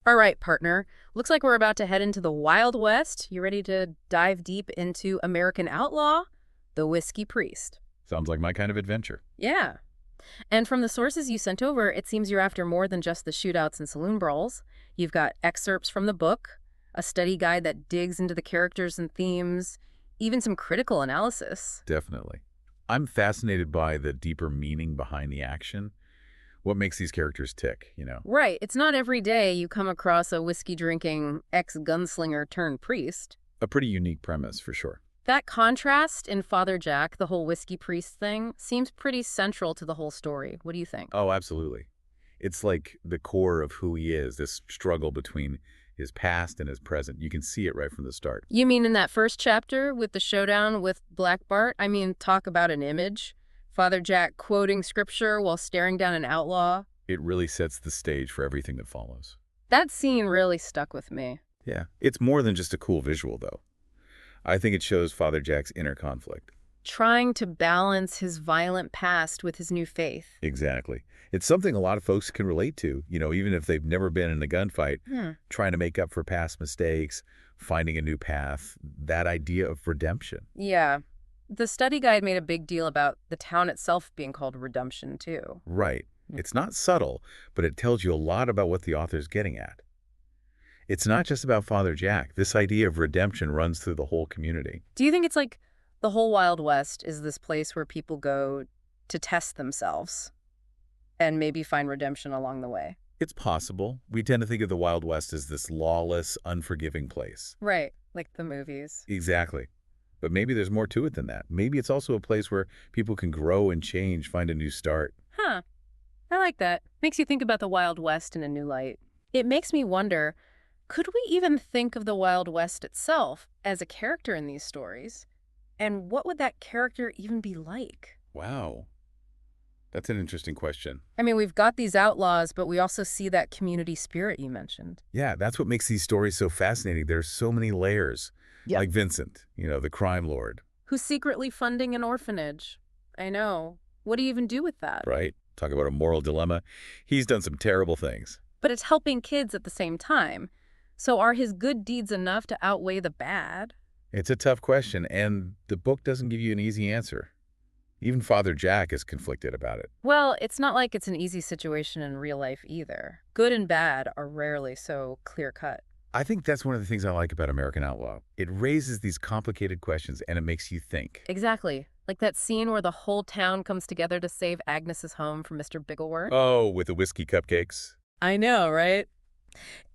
All right, partner. Looks like we're about to head into the Wild West. You ready to dive deep into American Outlaw, the Whiskey Priest? Sounds like my kind of adventure. Yeah. And from the sources you sent over, it seems you're after more than just the shootouts and saloon brawls. You've got excerpts from the book, a study guide that digs into the characters and themes, even some critical analysis. Definitely. I'm fascinated by the deeper meaning behind the action. What makes these characters tick? Right. It's not every day you come across a whiskey-drinking ex-gunslinger turned priest. A pretty unique premise, for sure. That contrast in Father Jack, the whole whiskey priest thing, seems pretty central to the whole story. What do you think? Oh, absolutely. It's like the core of who he is, this struggle between his past and his present. You can see it right from the start. You mean in that first chapter with the showdown with Black Bart? I mean, talk about an image. Father Jack quoting scripture while staring down an outlaw. It really sets the stage for everything that follows. That scene really stuck with me. Yeah. It's more than just a cool visual, though. I think it shows Father Jack's inner conflict. Trying to balance his violent past with his new faith. Exactly. It's something a lot of folks can relate to, even if they've never been in a gunfight, trying to make up for past mistakes, finding a new path, that idea of redemption. Yeah. The study guide made a big deal about the town itself being called Redemption, too. Right. It's not subtle, but it tells you a lot about what the author's getting at. It's not just about Father Jack. This idea of redemption runs through the whole community. Do you think it's like the whole Wild West is this place where people go to test themselves and maybe find redemption along the way? It's possible. We tend to think of the Wild West as this lawless, unforgiving place. Right, like the movies. Exactly. But maybe there's more to it than that. Maybe it's also a place where people can grow and change, find a new start. Huh. I like that. Makes you think about the Wild West in a new light. It makes me wonder, could we even think of the Wild West itself as a character in these stories? And what would that character even be like? Wow. That's an interesting question. I mean, we've got these outlaws, but we also see that community spirit you mentioned. Yeah, that's what makes these stories so fascinating. There's so many layers. Yep. Like Vincent, the crime lord. Who's secretly funding an orphanage. I know. What do you even do with that? Right? Talk about a moral dilemma. He's done some terrible things. But it's helping kids at the same time. So are his good deeds enough to outweigh the bad? It's a tough question, and the book doesn't give you an easy answer. Even Father Jack is conflicted about it. Well, it's not like it's an easy situation in real life either. Good and bad are rarely so clear-cut. I think that's one of the things I like about American Outlaw. It raises these complicated questions, and it makes you think. Exactly. Like that scene where the whole town comes together to save Agnes's home from Mr. Biggleworth. Oh, with the whiskey cupcakes? I know, right?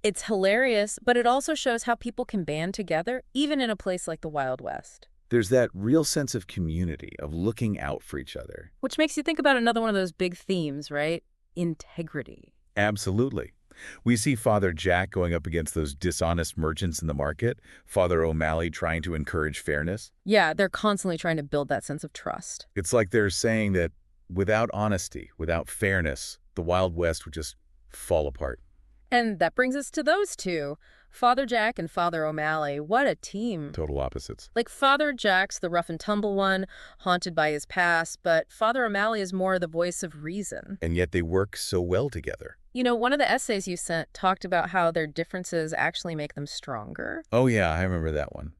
It's hilarious, but it also shows how people can band together, even in a place like the Wild West. There's that real sense of community, of looking out for each other. Which makes you think about another one of those big themes, right? Integrity. Absolutely. We see Father Jack going up against those dishonest merchants in the market, Father O'Malley trying to encourage fairness. Yeah, they're constantly trying to build that sense of trust. It's like they're saying that without honesty, without fairness, the Wild West would just fall apart. And that brings us to those two, Father Jack and Father O'Malley. What a team. Total opposites. Like Father Jack's the rough and tumble one, haunted by his past, but Father O'Malley is more the voice of reason. And yet they work so well together. One of the essays you sent talked about how their differences actually make them stronger. Oh yeah, I remember that one.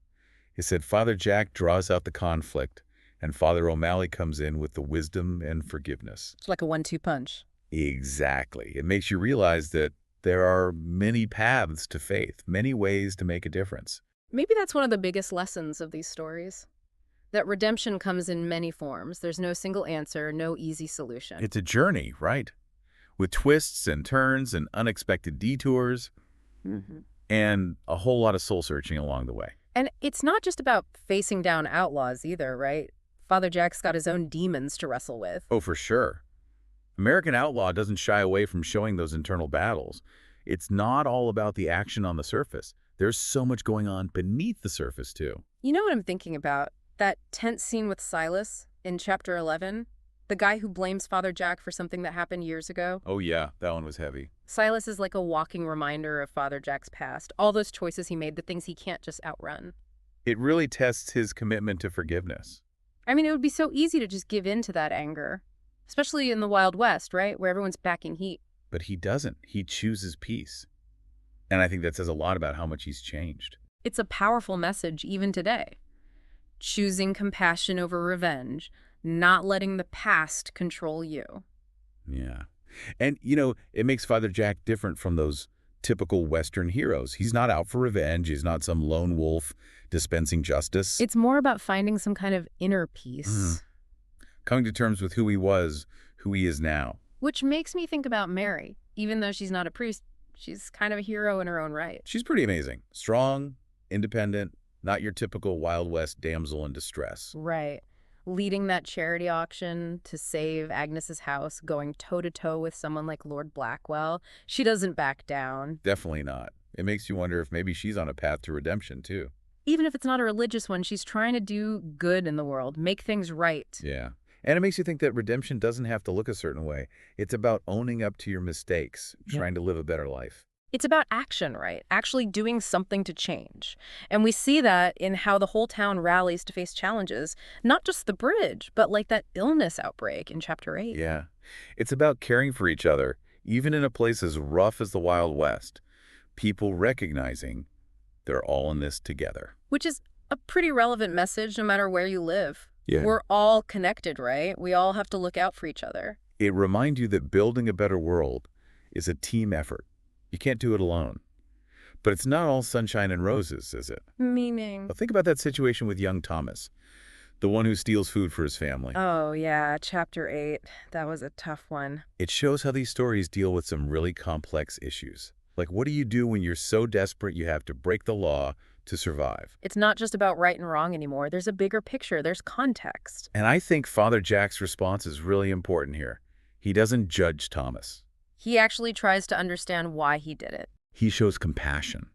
It said Father Jack draws out the conflict, and Father O'Malley comes in with the wisdom and forgiveness. It's like a 1-2 punch. Exactly. It makes you realize that there are many paths to faith, many ways to make a difference. Maybe that's one of the biggest lessons of these stories. That redemption comes in many forms. There's no single answer, no easy solution. It's a journey, right? With twists and turns and unexpected detours, and a whole lot of soul-searching along the way. And it's not just about facing down outlaws either, right? Father Jack's got his own demons to wrestle with. Oh, for sure. American Outlaw doesn't shy away from showing those internal battles. It's not all about the action on the surface. There's so much going on beneath the surface, too. You know what I'm thinking about? That tense scene with Silas in Chapter 11? The guy who blames Father Jack for something that happened years ago? Oh, yeah, that one was heavy. Silas is like a walking reminder of Father Jack's past, all those choices he made, the things he can't just outrun. It really tests his commitment to forgiveness. I mean, it would be so easy to just give in to that anger. Especially in the Wild West, right? Where everyone's packing heat. But he doesn't. He chooses peace. And I think that says a lot about how much he's changed. It's a powerful message even today. Choosing compassion over revenge, not letting the past control you. Yeah. And, you know, it makes Father Jack different from those typical Western heroes. He's not out for revenge. He's not some lone wolf dispensing justice. It's more about finding some kind of inner Mm. peace. Coming to terms with who he was, who he is now. Which makes me think about Mary. Even though she's not a priest, she's kind of a hero in her own right. She's pretty amazing. Strong, independent, not your typical Wild West damsel in distress. Right. Leading that charity auction to save Agnes's house, going toe-to-toe with someone like Lord Blackwell. She doesn't back down. Definitely not. It makes you wonder if maybe she's on a path to redemption, too. Even if it's not a religious one, she's trying to do good in the world, make things right. Yeah. And it makes you think that redemption doesn't have to look a certain way. It's about owning up to your mistakes, trying to live a better life. It's about action, right? Actually doing something to change. And we see that in how the whole town rallies to face challenges, not just the bridge, but like that illness outbreak in Chapter 8. Yeah. It's about caring for each other, even in a place as rough as the Wild West. People recognizing they're all in this together. Which is a pretty relevant message no matter where you live. Yeah. We're all connected, right? We all have to look out for each other. It reminds you that building a better world is a team effort. You can't do it alone. But it's not all sunshine and roses, is it? Meaning? Well, think about that situation with young Thomas, the one who steals food for his family. Oh, yeah, Chapter 8. That was a tough one. It shows how these stories deal with some really complex issues. Like, what do you do when you're so desperate you have to break the law to survive? It's not just about right and wrong anymore. There's a bigger picture. There's context. And I think Father Jack's response is really important here. He doesn't judge Thomas. He actually tries to understand why he did it. He shows compassion,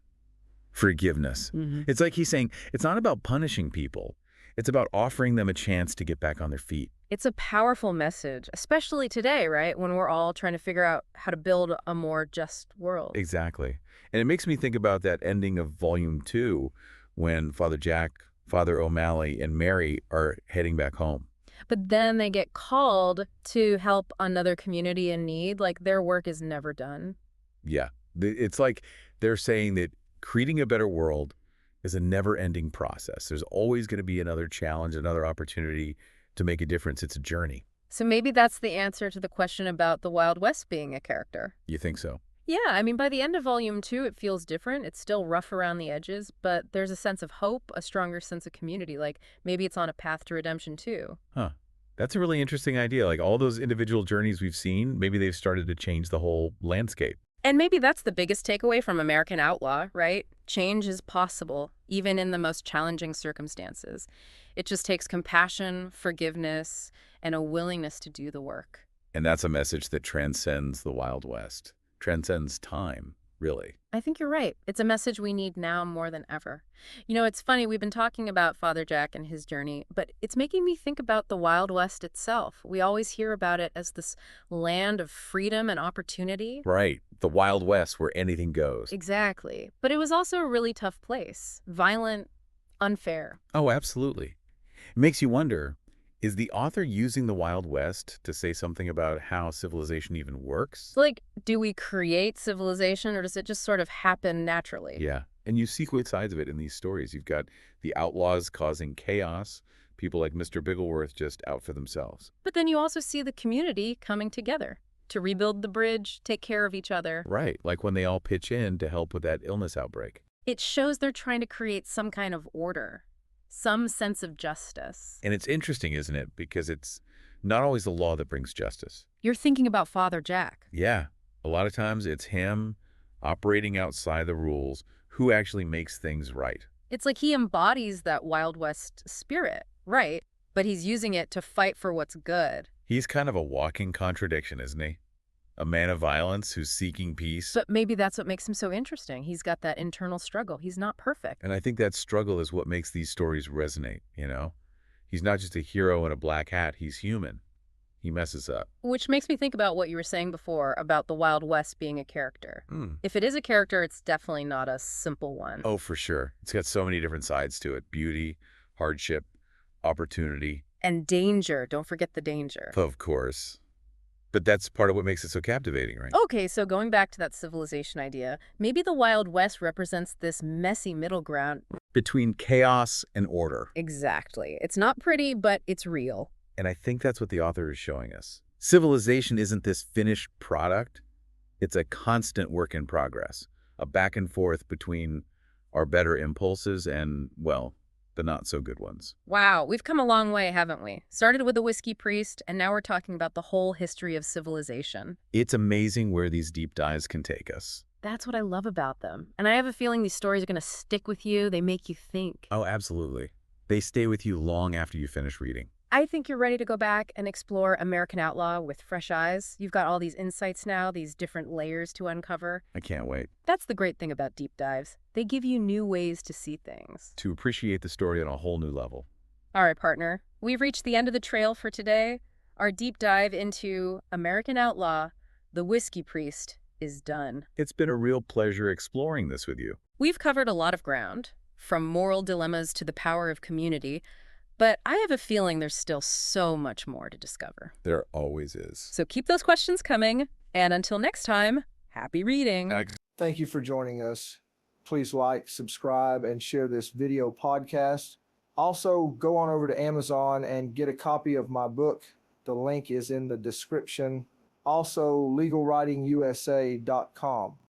forgiveness. It's like he's saying, it's not about punishing people. It's about offering them a chance to get back on their feet. It's a powerful message, especially today, right? When we're all trying to figure out how to build a more just world. Exactly. And it makes me think about that ending of Volume 2 when Father Jack, Father O'Malley, and Mary are heading back home. But then they get called to help another community in need. Like, their work is never done. Yeah. It's like they're saying that creating a better world is a never-ending process. There's always going to be another challenge, another opportunity to make a difference. It's a journey. So maybe that's the answer to the question about the Wild West being a character. You think so? Yeah, I mean, by the end of Volume 2, it feels different. It's still rough around the edges, but there's a sense of hope, a stronger sense of community. Like, maybe it's on a path to redemption, too. Huh. That's a really interesting idea. Like, all those individual journeys we've seen, maybe they've started to change the whole landscape. And maybe that's the biggest takeaway from American Outlaw, right? Change is possible, even in the most challenging circumstances. It just takes compassion, forgiveness, and a willingness to do the work. And that's a message that transcends the Wild West, transcends time, really. I think you're right. It's a message we need now more than ever. You know, it's funny, we've been talking about Father Jack and his journey, but it's making me think about the Wild West itself. We always hear about it as this land of freedom and opportunity. Right. The Wild West where anything goes. Exactly. But it was also a really tough place. Violent, unfair. Oh, absolutely. It makes you wonder, is the author using the Wild West to say something about how civilization even works? So, like, do we create civilization or does it just sort of happen naturally? Yeah. And you see both sides of it in these stories. You've got the outlaws causing chaos, people like Mr. Biggleworth just out for themselves. But then you also see the community coming together to rebuild the bridge, take care of each other. Right. Like when they all pitch in to help with that illness outbreak. It shows they're trying to create some kind of order, some sense of justice. And it's interesting, isn't it? Because it's not always the law that brings justice. You're thinking about Father Jack. Yeah. A lot of times it's him operating outside the rules who actually makes things right. It's like he embodies that Wild West spirit, right? But he's using it to fight for what's good. He's kind of a walking contradiction, isn't he? A man of violence who's seeking peace. But maybe that's what makes him so interesting. He's got that internal struggle. He's not perfect. And I think that struggle is what makes these stories resonate, you know? He's not just a hero in a black hat. He's human. He messes up. Which makes me think about what you were saying before about the Wild West being a character. If it is a character, it's definitely not a simple one. Oh, for sure. It's got so many different sides to it. Beauty, hardship, opportunity. And danger. Don't forget the danger. Of course. But that's part of what makes it so captivating, right? Okay, so going back to that civilization idea, maybe the Wild West represents this messy middle ground. Between chaos and order. Exactly. It's not pretty, but it's real. And I think that's what the author is showing us. Civilization isn't this finished product. It's a constant work in progress, a back and forth between our better impulses and, well, the not-so-good ones. Wow, we've come a long way, haven't we? Started with the whiskey priest, and now we're talking about the whole history of civilization. It's amazing where these deep dives can take us. That's what I love about them. And I have a feeling these stories are going to stick with you. They make you think. Oh, absolutely. They stay with you long after you finish reading. I think you're ready to go back and explore American Outlaw with fresh eyes. You've got all these insights now, these different layers to uncover. I can't wait. That's the great thing about deep dives. They give you new ways to see things. To appreciate the story on a whole new level. All right, partner. We've reached the end of the trail for today. Our deep dive into American Outlaw, the Whiskey Priest, is done. It's been a real pleasure exploring this with you. We've covered a lot of ground, from moral dilemmas to the power of community, but I have a feeling there's still so much more to discover. There always is. So keep those questions coming, and until next time, happy reading. Thank you for joining us. Please like, subscribe, and share this video podcast. Also, go on over to Amazon and get a copy of my book. The link is in the description. Also, legalwritingusa.com.